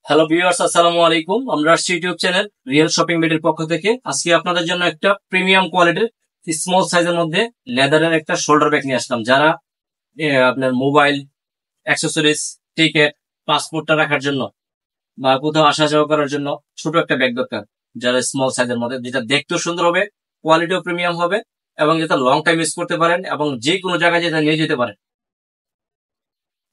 Hello viewers, আসসালামু আলাইকুম। আমরা আসছি ইউটিউব চ্যানেল রিয়েল শপিং বিডির পক্ষ থেকে। আজকে আপনাদের জন্য একটা প্রিমিয়াম কোয়ালিটির স্মল সাইজের মধ্যে লেদারের একটা শোল্ডার ব্যাগ নিয়ে আসলাম। যারা আপনার মোবাইল, অ্যাক্সেসরিজ, টিকেট, পাসপোর্টটা রাখার জন্য বা কোথাও আসা যাওয়া করার জন্য ছোট একটা ব্যাগ দরকার, যারা স্মল সাইজের মধ্যে, যেটা দেখতেও সুন্দর হবে, কোয়ালিটিও প্রিমিয়াম হবে এবং যেটা লং টাইম ইউজ করতে পারেন এবং যে কোনো জায়গায় যেটা নিয়ে যেতে পারেন,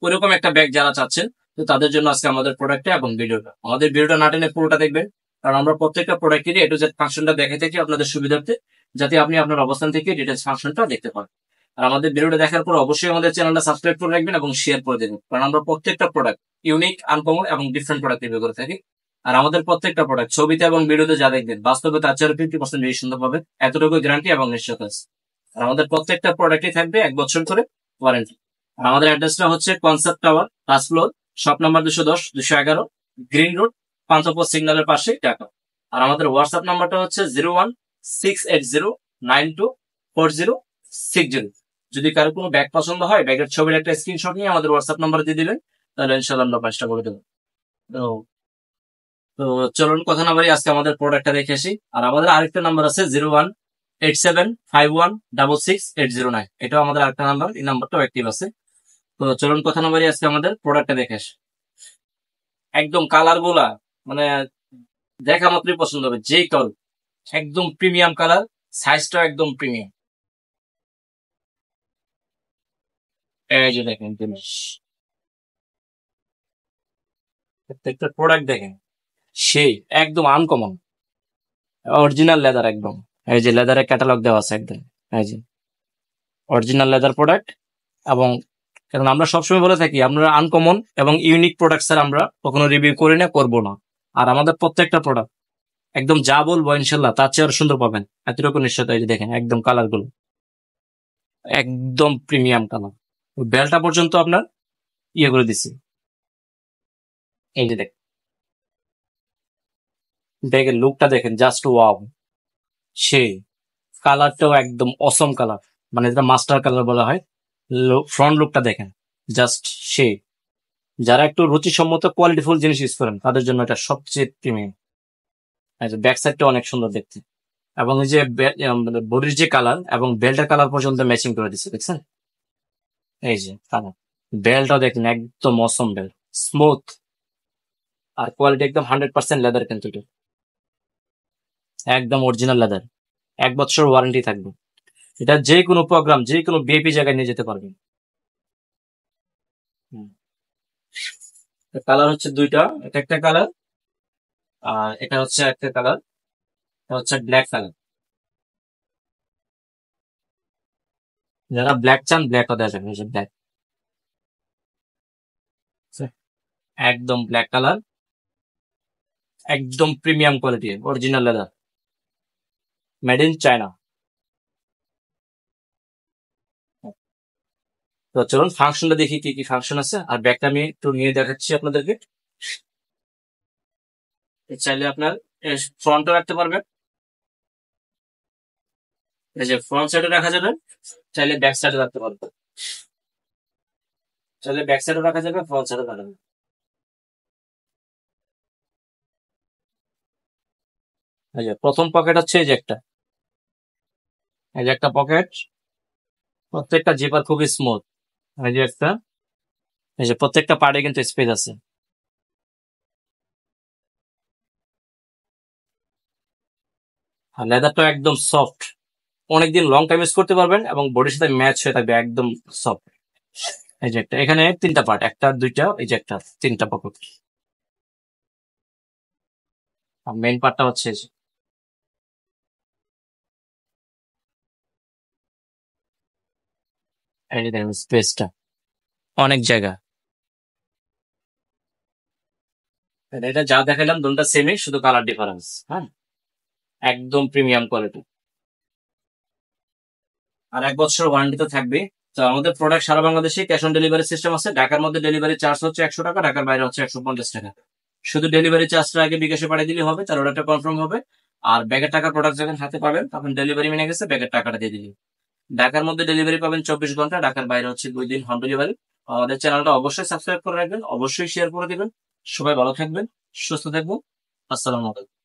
ওইরকম একটা ব্যাগ যারা চাচ্ছেন, তো তাদের জন্য আজকে আমাদের প্রোডাক্টটা এবং ভিডিওটা না টেনে পুরোটা দেখবেন। কারণ আমরা প্রত্যেকটা প্রোডাক্টেরই এ টু জেড ফাংশনটা দেখে থাকি আপনাদের সুবিধার্থে, যাতে আপনি আপনার অবস্থান থেকে ডিটেলস ফাংশনটা দেখতে পারেন। আর আমাদের ভিডিওটা দেখার পর অবশ্যই আমাদের চ্যানেলটা সাবস্ক্রাইব করে রাখবেন এবং শেয়ার করে দেবেন, কারণ আমরা প্রত্যেকটা প্রোডাক্ট ইউনিক, আনকমন এবং ডিফারেন্ট প্রোডাক্ট রিভিউ করে থাকি। আর আমাদের প্রত্যেকটা প্রোডাক্ট ছবিতে এবং ভিডিওতে যা দেখবেন, বাস্তবে তার চেয়ে 50% বেশি সুন্দর পাবে, এতটুকু গ্যারান্টি এবং নিশ্চয়তা আছে। আর আমাদের প্রত্যেকটা প্রোডাক্টই থাকবে 1 বছর করে ওয়ারেন্টি। আমাদের অ্যাড্রেসটা হচ্ছে concept tower, first floor, shop number 210-211, green road, Panthapath সিগন্যালের পাশে, ঢাকা। আর আমাদের হোয়াটসঅ্যাপ নাম্বারটা হচ্ছে 0168092406। যদি কারো কোনো ব্যাগ পছন্দ হয়, ব্যাগের ছবির একটা স্ক্রিনশট নিয়ে আমাদের হোয়াটসঅ্যাপ নাম্বার দিয়ে দিবেন, তাহলে ইনশাল্লাহ আমরা কাজটা করে দেবো। তো তো চলুন কথা না বাড়ি, আজকে আমাদের প্রোডাক্টটা দেখে আসি। আর আমাদের আরেকটা নাম্বার আছে 018751666809, এটাও আমাদের আরেকটা নাম্বার, এই নাম্বারটাও অ্যাক্টিভ আছে। তো চলুন কথা না বাড়ি, আজকে আমাদের প্রোডাক্টটা দেখে আসি। একদম কালার গুলা মানে দেখা মাত্রই পছন্দ হবে, যেই কালার, একদম প্রিমিয়াম কালার, সাইজটাও একদম প্রিমিয়াম। এই যে দেখেন জিনিস, প্রত্যেকটা প্রোডাক্ট দেখেন সেই একদম আনকমন, অরিজিনাল লেদার একদম। এই যে লেদারের ক্যাটালগ দেওয়া আছে একদম, এই যে অরিজিনাল লেদার প্রোডাক্ট। এবং কারণ আমরা সবসময় বলে থাকি, আমরা আনকমন এবং ইউনিক প্রোডাক্ট স্যার আমরা কখনো রিভিউ করি না, করবো না। আর আমাদের প্রত্যেকটা প্রোডাক্ট একদম যা বলবো ইনশাল্লাহ তার চেয়ে আরো সুন্দর পাবেন, এতটুকু নিশ্চয়তা। এই যে দেখেন একদম কালার গুলো একদম প্রিমিয়াম কালার, বেলটা পর্যন্ত আপনার ইয়ে করে দিছি। এই যে দেখেন ব্যাগের লুকটা দেখেন, জাস্ট ওয়াও। সেই কালারটাও একদম অসম কালার, মানে যেটা মাস্টার কালার বলা হয়। ফ্রন্ট লুকটা দেখেন, জাস্ট সেই। যারা একটু রুচিসম্মত কোয়ালিটিফুল জিনিস ইউজ করেন, তাদের জন্য এটা সবচেয়ে প্রিমিয়াম। ব্যাক সাইডটা অনেক সুন্দর দেখতে, এবং এই যে বডির যে কালার এবং বেল্টের কালার পর্যন্ত ম্যাচিং করে দিচ্ছে, দেখছেন? এই যে কালার, বেল্টটাও দেখেন একদম অসম বেল্ট, স্মুথ। আর কোয়ালিটি একদম 100% লেদার, কিন্তু এটা একদম অরিজিনাল লেদার। 1 বছর ওয়ারেন্টি থাকবে। এটা যে কোনো প্রোগ্রাম, যে কোনো বিএপি জায়গায় নিয়ে যেতে পারবেন। কালার হচ্ছে দুইটা, এটা একটা কালার আর এটা হচ্ছে একটা কালার, এটা হচ্ছে ব্ল্যাক কালার। যারা ব্ল্যাক চান, ব্ল্যাকও দেওয়া যাবে, এই যে ব্ল্যাক, একদম ব্ল্যাক কালার, একদম premium quality, original leather, made in China. তো চলুন ফাংশনটা দেখি, কি কি ফাংশন আছে। আর ব্যাগটা আমি একটু নিয়ে দেখাচ্ছি আপনাদেরকে। চাইলে আপনার ফ্রন্টও রাখতে পারবেন, এই যে ফ্রন্ট সাইডে রাখা যাবে, চাইলে ব্যাক সাইডে রাখতে পারবেন, চাইলে ব্যাক সাইডে রাখা যাবে, ফ্রন্ট সাইডে রাখা যাবে। এই যে প্রথম পকেট হচ্ছে এই যে একটা, এই যে একটা পকেট, প্রত্যেকটা জিপার খুবই স্মুথ। এই যে একটা, এই যে প্রত্যেকটা পার্টে কিন্তু স্পেস আছে। আর লেদারটা একদম সফট, অনেকদিন লং টাইম ইউজ করতে পারবেন এবং বডির সাথে ম্যাচ হয়ে থাকবে, একদম সফট। এই যে একটা, এখানে 3টা পার্ট, একটা দুইটা, এই যে একটা, 3টা পকেট। আর মেইন পার্টটা হচ্ছে এই যে, এই যে দেখেন স্পেসটা, অনেক জায়গা। এটা যা দেখালাম দুটো সেমই, শুধু কালার ডিফারেন্স। হ্যাঁ, একদম প্রিমিয়াম কোয়ালিটি। আর 1 বছর ওয়ারেন্টি তো থাকবে। তো আমাদের প্রোডাক্ট সারা বাংলাদেশে ক্যাশ অন ডেলিভারি সিস্টেম আছে। ঢাকার মধ্যে ডেলিভারি চার্জ হচ্ছে 100 টাকা, ঢাকার বাইরে হচ্ছে 150 টাকা। শুধু ডেলিভারি চার্জটা আগে বিকাশে পাঠিয়ে দিলে হবে, তার অর্ডারটা কনফার্ম হবে। আর ব্যাগের টাকা প্রোডাক্ট যখন হাতে পাবেন, তখন ডেলিভারি মেনে গেছে, ব্যাগের টাকাটা দিয়ে দিলি। ঢাকার মধ্যে ডেলিভারি পাবেন 24 ঘন্টা, ঢাকার বাইরে হচ্ছে 2 দিন হোম ডেলিভারি। আমাদের চ্যানেলটা অবশ্যই সাবস্ক্রাইব করে রাখবেন, অবশ্যই শেয়ার করে দিবেন। সবাই ভালো থাকবেন, সুস্থ থাকবো। আসসালামু আলাইকুম।